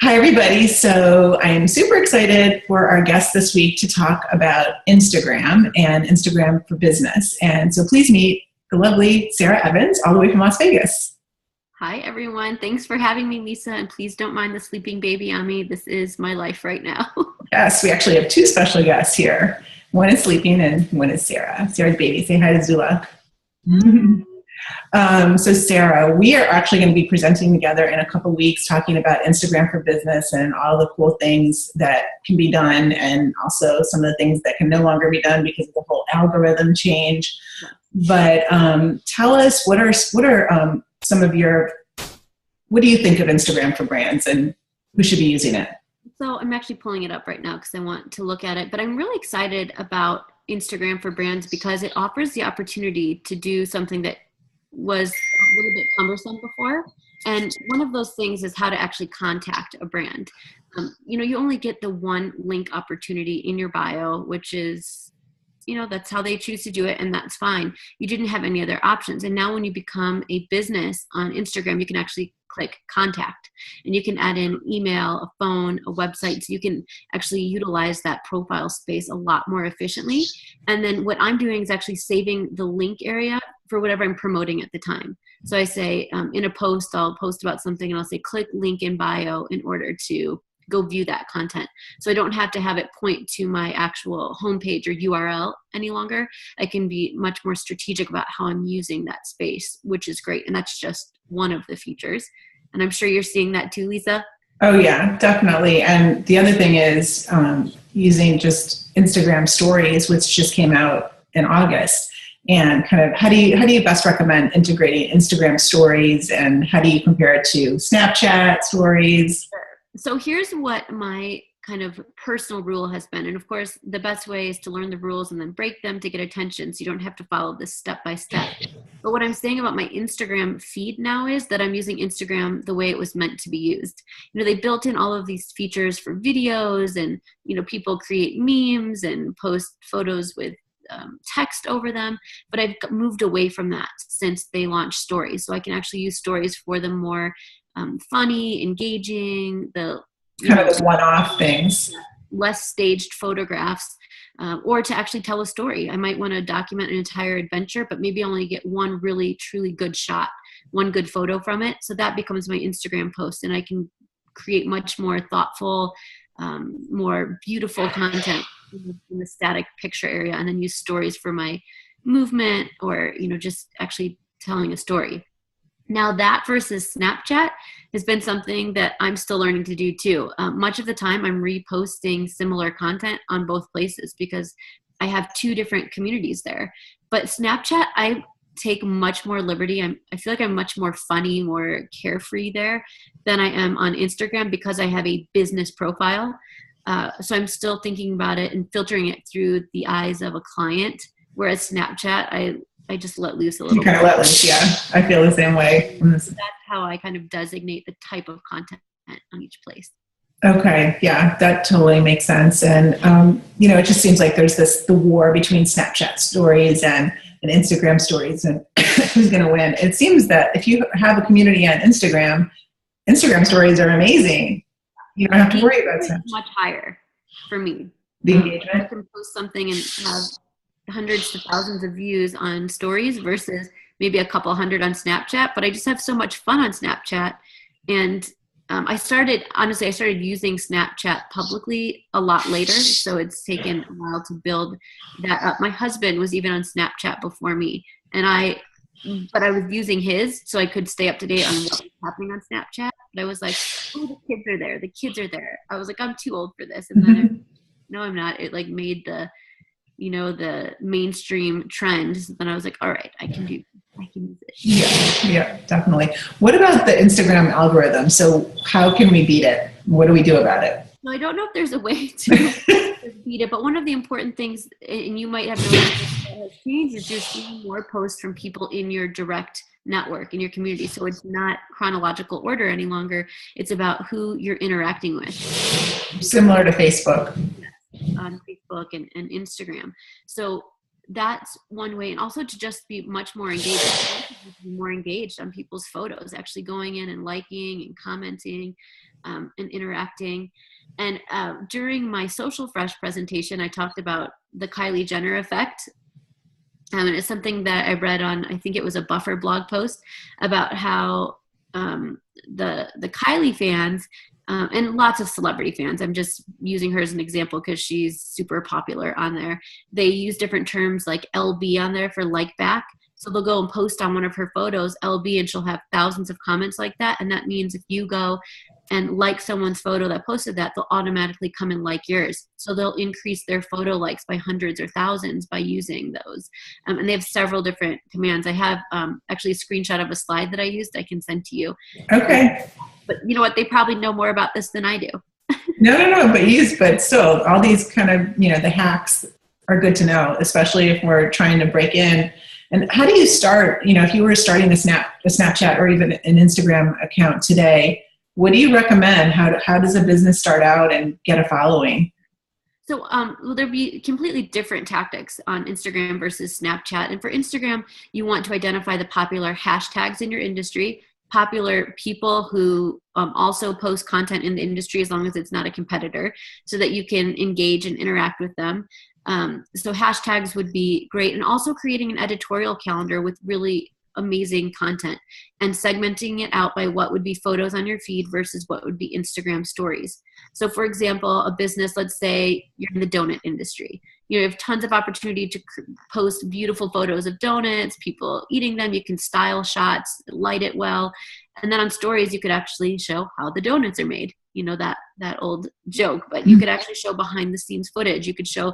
Hi, everybody. So I am super excited for our guest this week to talk about Instagram and Instagram for business. And so please meet the lovely Sarah Evans, all the way from Las Vegas. Hi, everyone. Thanks for having me, Lisa. And please don't mind the sleeping baby on me. This is my life right now. Yes, we actually have two special guests here. One is sleeping and one is Sarah. Sarah's baby. Say hi to Zula. So Sarah, we are actually going to be presenting together in a couple weeks talking about Instagram for business and all the cool things that can be done and also some of the things that can no longer be done because of the whole algorithm change. But tell us, what are some of your, what do you think of Instagram for brands and who should be using it? So I'm actually pulling it up right now because I want to look at it, but I'm really excited about Instagram for brands because it offers the opportunity to do something that was a little bit cumbersome before. And one of those things is how to actually contact a brand. You only get the one link opportunity in your bio, which is, that's how they choose to do it, and that's fine. You didn't have any other options. And now when you become a business on Instagram, you can actually click contact, and you can add in email, a phone, a website. So you can actually utilize that profile space a lot more efficiently. And then what I'm doing is actually saving the link area for whatever I'm promoting at the time. So I say in a post, I'll post about something and I'll say click link in bio in order to go view that content. So I don't have to have it point to my actual homepage or URL any longer. I can be much more strategic about how I'm using that space, which is great. And that's just one of the features. And I'm sure you're seeing that too, Lisa. Oh yeah, definitely. And the other thing is using just Instagram stories, which just came out in August. And kind of how do you best recommend integrating Instagram stories, and how do you compare it to Snapchat stories? So here's what my kind of personal rule has been. And of course, the best way is to learn the rules and then break them to get attention. So you don't have to follow this step by step. But what I'm saying about my Instagram feed now is that I'm using Instagram the way it was meant to be used. They built in all of these features for videos, and, people create memes and post photos with text over them, but I've moved away from that since they launched stories. So I can actually use stories for the more funny, engaging, the kind of those one-off things, less staged photographs, or to actually tell a story. I might want to document an entire adventure, but maybe only get one really, truly good shot, one good photo from it. So that becomes my Instagram post, and I can create much more thoughtful, more beautiful content in the static picture area, and then use stories for my movement or, just actually telling a story. Now that versus Snapchat has been something that I'm still learning to do too. Much of the time I'm reposting similar content on both places because I have two different communities there. But Snapchat, I take much more liberty. I feel like I'm much more funny, more carefree there than I am on Instagram because I have a business profile. So I'm still thinking about it and filtering it through the eyes of a client, whereas Snapchat, I just let loose a little bit. You kind of let loose, yeah. I feel the same way. That's how I kind of designate the type of content on each place. Okay, yeah, that totally makes sense. And, it just seems like there's the war between Snapchat stories and Instagram stories, and who's going to win. It seems that if you have a community on Instagram stories are amazing. You don't have to worry about Snapchat. Much higher for me. The engagement. I can post something and have hundreds to thousands of views on stories versus maybe a couple hundred on Snapchat, but I just have so much fun on Snapchat. And I started using Snapchat publicly a lot later, so it's taken a while to build that up. My husband was even on Snapchat before me, but I was using his so I could stay up to date on what was happening on Snapchat. But I was like, oh, the kids are there. The kids are there. I was like, I'm too old for this. And then no, I'm not. It like made the mainstream trend. Then I was like, all right, I can use it. Yeah, definitely. What about the Instagram algorithm? So how can we beat it? What do we do about it? So I don't know if there's a way to beat it, but one of the important things, and you might have noticed that has changed, is you're seeing more posts from people in your direct network, in your community. So it's not chronological order any longer. It's about who you're interacting with. Similar to Facebook. On Facebook and Instagram. So that's one way. And also to just be much more engaged on people's photos, actually going in and liking and commenting. and interacting. And during my Social Fresh presentation, I talked about the Kylie Jenner effect. And it's something that I read on, I think it was a Buffer blog post, about how the Kylie fans, and lots of celebrity fans, I'm just using her as an example because she's super popular on there. They use different terms like LB on there for like back. So they'll go and post on one of her photos, LB, and she'll have thousands of comments like that. And that means if you go and like someone's photo that posted that, they'll automatically come and like yours. So they'll increase their photo likes by hundreds or thousands by using those. And they have several different commands. I have actually a screenshot of a slide that I used I can send to you. Okay. But you know what? They probably know more about this than I do. No, but still, all these kind of, the hacks are good to know, especially if we're trying to break in. And how do you start, if you were starting a Snapchat or even an Instagram account today, what do you recommend? How does a business start out and get a following? So there'll be completely different tactics on Instagram versus Snapchat. And for Instagram, you want to identify the popular hashtags in your industry, popular people who also post content in the industry as long as it's not a competitor, so that you can engage and interact with them. So hashtags would be great. And also creating an editorial calendar with really amazing content and segmenting it out by what would be photos on your feed versus what would be Instagram stories. So for example, a business, let's say you're in the donut industry, you have tons of opportunity to post beautiful photos of donuts, people eating them. You can style shots, light it well. And then on stories, you could actually show how the donuts are made. That old joke, but you could actually show behind the scenes footage. You could show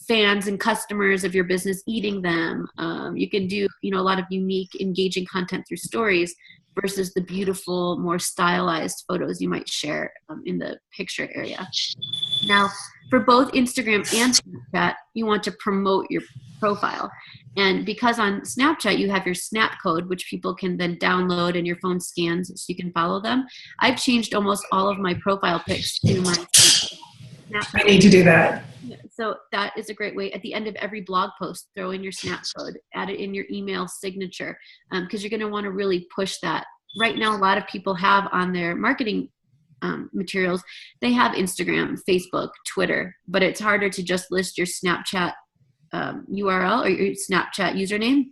fans and customers of your business eating them. You can do, a lot of unique, engaging content through stories versus the beautiful, more stylized photos you might share in the picture area. Now, for both Instagram and Snapchat, you want to promote your profile. And because on Snapchat, you have your Snap code, which people can then download and your phone scans so you can follow them. I've changed almost all of my profile pics to my Snap code. I need to do that. So that is a great way. At the end of every blog post, throw in your Snap code, add it in your email signature, because you're going to want to really push that. Right now, a lot of people have on their marketing materials, they have Instagram, Facebook, Twitter, but it's harder to just list your Snapchat URL or your Snapchat username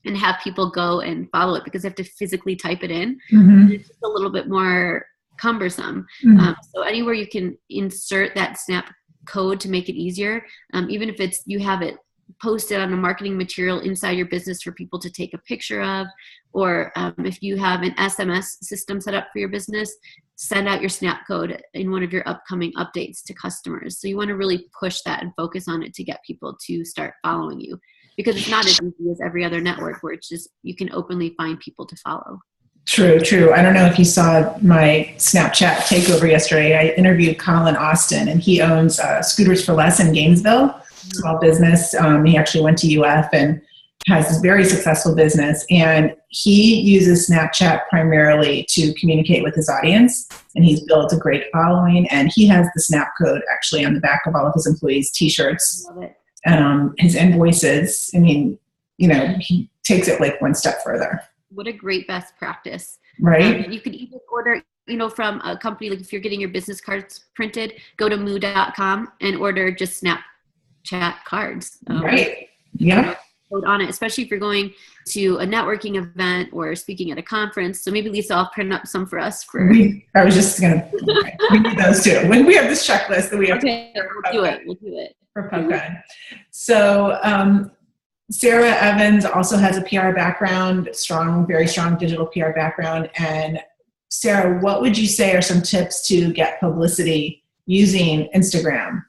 and have people go and follow it because they have to physically type it in. Mm-hmm. It's just a little bit more cumbersome. Mm-hmm. So anywhere you can insert that Snap code to make it easier, even if it's you have it posted on a marketing material inside your business for people to take a picture of, or if you have an SMS system set up for your business, send out your Snap code in one of your upcoming updates to customers. So you want to really push that and focus on it to get people to start following you, because it's not as easy as every other network where it's just you can openly find people to follow. True. I don't know if you saw my Snapchat takeover yesterday. I interviewed Colin Austin, and he owns Scooters for Less in Gainesville, small business. He actually went to UF and has this very successful business. And he uses Snapchat primarily to communicate with his audience. And he's built a great following. And he has the Snap code actually on the back of all of his employees' T-shirts. Love it. His invoices. I mean, he takes it like one step further. What a great best practice. Right. You could even order, from a company, like if you're getting your business cards printed, go to moo.com and order just Snapchat cards. Right. Yeah. Code on it, especially if you're going to a networking event or speaking at a conference. So maybe Lisa, I'll print up some for us. I was just going to, we need those too. When we have this checklist that we have we'll do it. For PubCon. So, Sarah Evans also has a PR background, very strong digital PR background. And Sarah, what would you say are some tips to get publicity using Instagram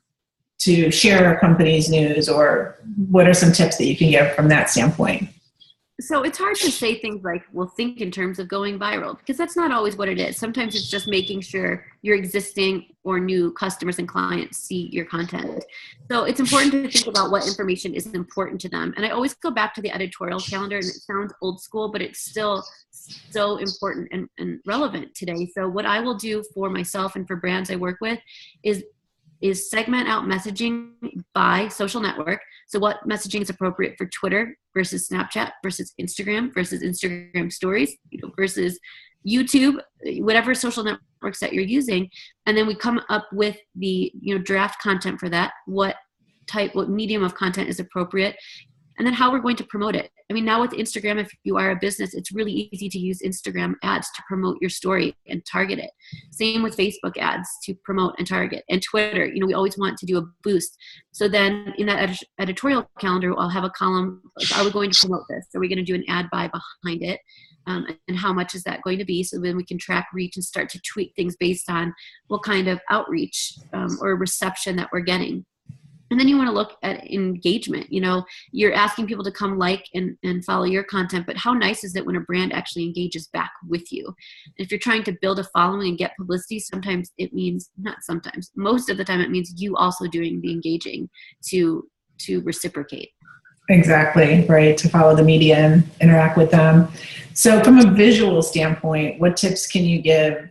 to share a company's news, or what are some tips that you can give from that standpoint? So it's hard to say things like, well, think in terms of going viral, because that's not always what it is. Sometimes it's just making sure your existing or new customers and clients see your content. So it's important to think about what information is important to them. And I always go back to the editorial calendar, and it sounds old school, but it's still so important and relevant today. So what I will do for myself and for brands I work with is segment out messaging by social network. So what messaging is appropriate for Twitter versus Snapchat versus Instagram stories, versus YouTube, whatever social network networks that you're using. And then we come up with the, draft content for that, what medium of content is appropriate, and then how we're going to promote it. I mean, now with Instagram, if you are a business, it's really easy to use Instagram ads to promote your story and target it. Same with Facebook ads to promote and target. And Twitter, we always want to do a boost. So then in that editorial calendar, I'll have a column, like, are we going to promote this? Are we going to do an ad buy behind it? And how much is that going to be? So then we can track reach and start to tweak things based on what kind of outreach or reception that we're getting. And then you want to look at engagement. You're asking people to come like and follow your content, but how nice is it when a brand actually engages back with you? And if you're trying to build a following and get publicity, most of the time it means you also doing the engaging to reciprocate. Exactly, right, to follow the media and interact with them. So from a visual standpoint, what tips can you give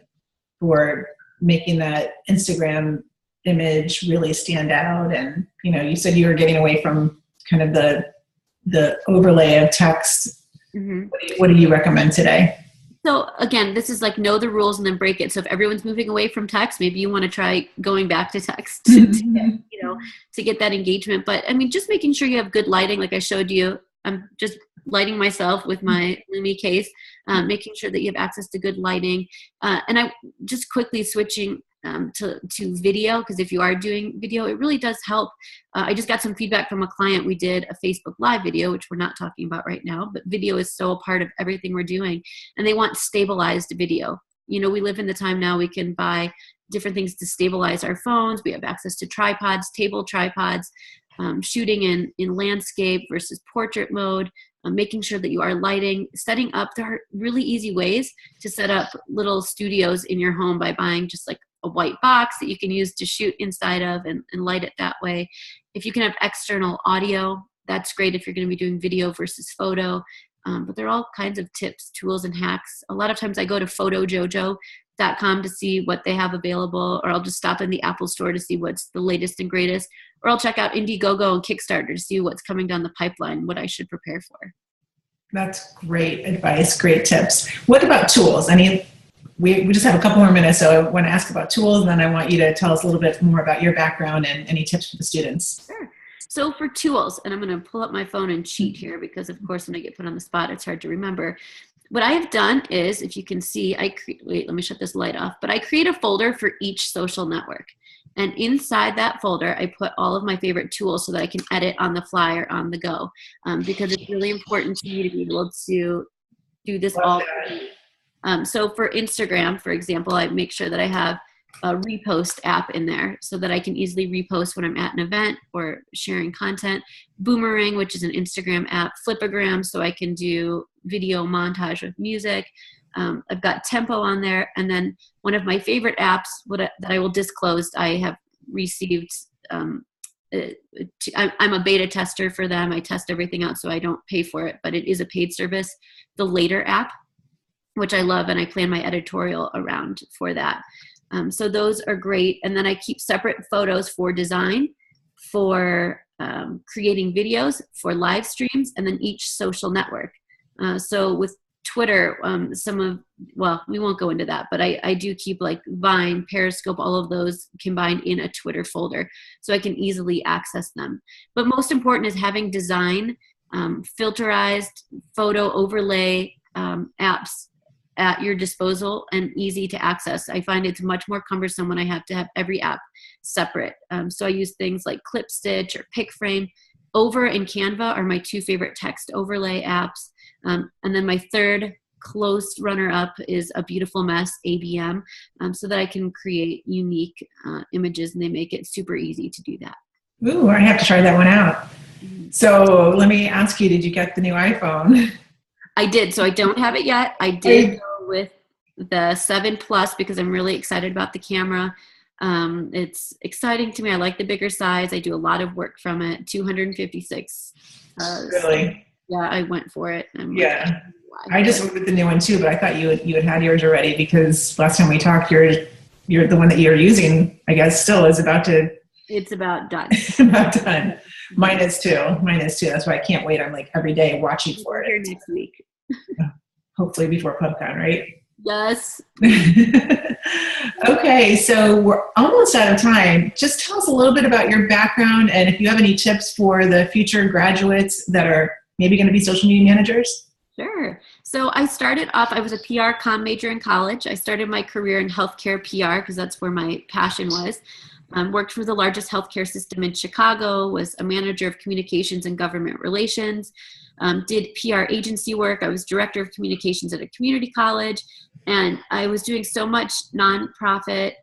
for making that Instagram image really stand out? And you said you were getting away from kind of the overlay of text. Mm-hmm. What do you recommend today? So again, this is like know the rules and then break it. So if everyone's moving away from text, maybe you want to try going back to text to get that engagement. But I mean, just making sure you have good lighting, like I showed you. I'm just lighting myself with my Lumi case, making sure that you have access to good lighting. And I just quickly switching to video, because if you are doing video, it really does help. I just got some feedback from a client. We did a Facebook Live video, which we're not talking about right now, but video is so a part of everything we're doing, and they want stabilized video. We live in the time now we can buy different things to stabilize our phones. We have access to tripods, table tripods, shooting in landscape versus portrait mode, making sure that you are lighting, setting up. There are really easy ways to set up little studios in your home by buying just like a white box that you can use to shoot inside of and light it that way. If you can have external audio, that's great if you're going to be doing video versus photo. But there are all kinds of tips, tools, and hacks. A lot of times I go to photojojo.com to see what they have available, or I'll just stop in the Apple store to see what's the latest and greatest, or I'll check out Indiegogo and Kickstarter to see what's coming down the pipeline, what I should prepare for. That's great advice, great tips. What about tools? We just have a couple more minutes, so I want to ask about tools, and then I want you to tell us a little bit more about your background and any tips for the students. Sure. So for tools, and I'm going to pull up my phone and cheat here because, of course, when I get put on the spot, it's hard to remember. What I have done is, if you can see, wait, let me shut this light off, but I create a folder for each social network. And inside that folder, I put all of my favorite tools so that I can edit on the fly or on the go, because it's really important to me to be able to do this all. So for Instagram, for example, I make sure that I have a repost app in there so that I can easily repost when I'm at an event or sharing content. Boomerang, which is an Instagram app. Flipagram, so I can do video montage with music. I've got Tempo on there. And then one of my favorite apps that I will disclose, I have received, I'm a beta tester for them. I test everything out, so I don't pay for it, but it is a paid service. The Later app, which I love, and I plan my editorial around for that. So those are great. And then I keep separate photos for design, for creating videos, for live streams, and then each social network. So with Twitter, we won't go into that, but I do keep like Vine, Periscope, all of those combined in a Twitter folder so I can easily access them. But most important is having design, filterized photo overlay apps at your disposal and easy to access. I find it's much more cumbersome when I have to have every app separate. So I use things like ClipStitch or PicFrame. Over and Canva are my two favorite text overlay apps. And then my third close runner-up is A Beautiful Mess, ABM, so that I can create unique images, and they make it super easy to do that. Ooh, I have to try that one out. So let me ask you, did you get the new iPhone? I did. So I don't have it yet. I did go with the 7 Plus because I'm really excited about the camera. It's exciting to me. I like the bigger size. I do a lot of work from it. 256. Really? Yeah, I went for it. Yeah. I just went with the new one too, but I thought you had yours already because last time we talked, you're the one that you're using, I guess, still is about to. It's about done. About done. Mine is too. That's why I can't wait. I'm like every day watching for it. Here next week. Hopefully before PubCon, right? Yes. Okay, so we're almost out of time. Just tell us a little bit about your background and if you have any tips for the future graduates that are maybe going to be social media managers. Sure. So I started off, I was a PR comm major in college. I started my career in healthcare PR because that's where my passion was. Worked for the largest healthcare system in Chicago, was a manager of communications and government relations, did PR agency work. I was director of communications at a community college, and I was doing so much nonprofit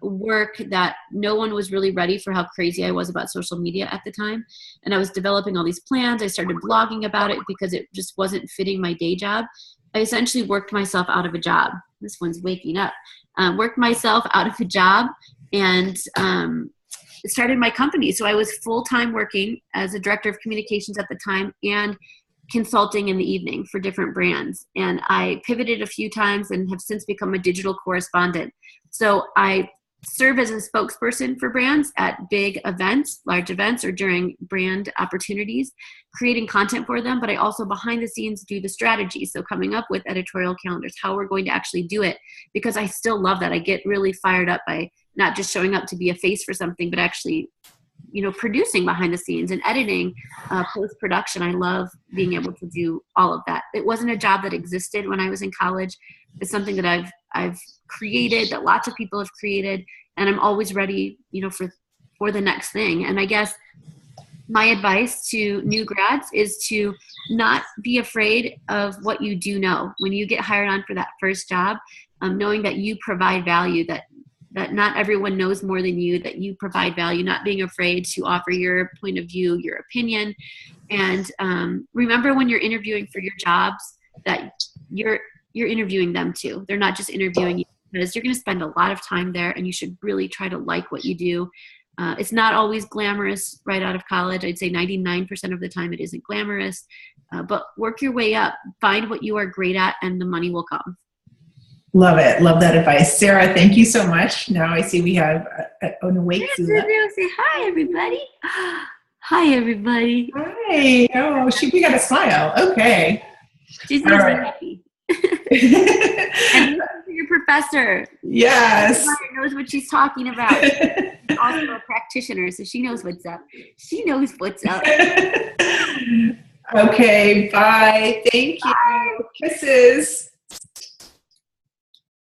work that no one was really ready for how crazy I was about social media at the time. And I was developing all these plans. I started blogging about it because it just wasn't fitting my day job. I essentially worked myself out of a job. This one's waking up. Worked myself out of a job and started my company. So I was full-time working as a director of communications at the time and consulting in the evening for different brands. And I pivoted a few times and have since become a digital correspondent. So I serve as a spokesperson for brands at big events, large events, or during brand opportunities, creating content for them. But I also behind the scenes do the strategy. So coming up with editorial calendars, how we're going to actually do it, because I still love that. I get really fired up by not just showing up to be a face for something, but actually, producing behind the scenes and editing, post-production. I love being able to do all of that. It wasn't a job that existed when I was in college. It's something that I've created, that lots of people have created, and I'm always ready, for the next thing. And I guess my advice to new grads is to not be afraid of what you do know. When you get hired on for that first job, knowing that you provide value, that not everyone knows more than you, that you provide value, not being afraid to offer your point of view, your opinion. And remember when you're interviewing for your jobs that you're interviewing them too. They're not just interviewing you, because you're going to spend a lot of time there, and you should really try to like what you do. It's not always glamorous right out of college. I'd say 99% of the time it isn't glamorous, but work your way up, find what you are great at, and the money will come. Love it. Love that advice. Sarah, thank you so much. Now I see we have an awake Zula. Say hi, everybody. Hi, everybody. Hi. Oh, we got a smile. Okay. She's happy. And your professor. Yes. Knows what she's talking about. She's also a practitioner, so she knows what's up. She knows what's up. Okay. Bye. Thank you. Bye. Kisses.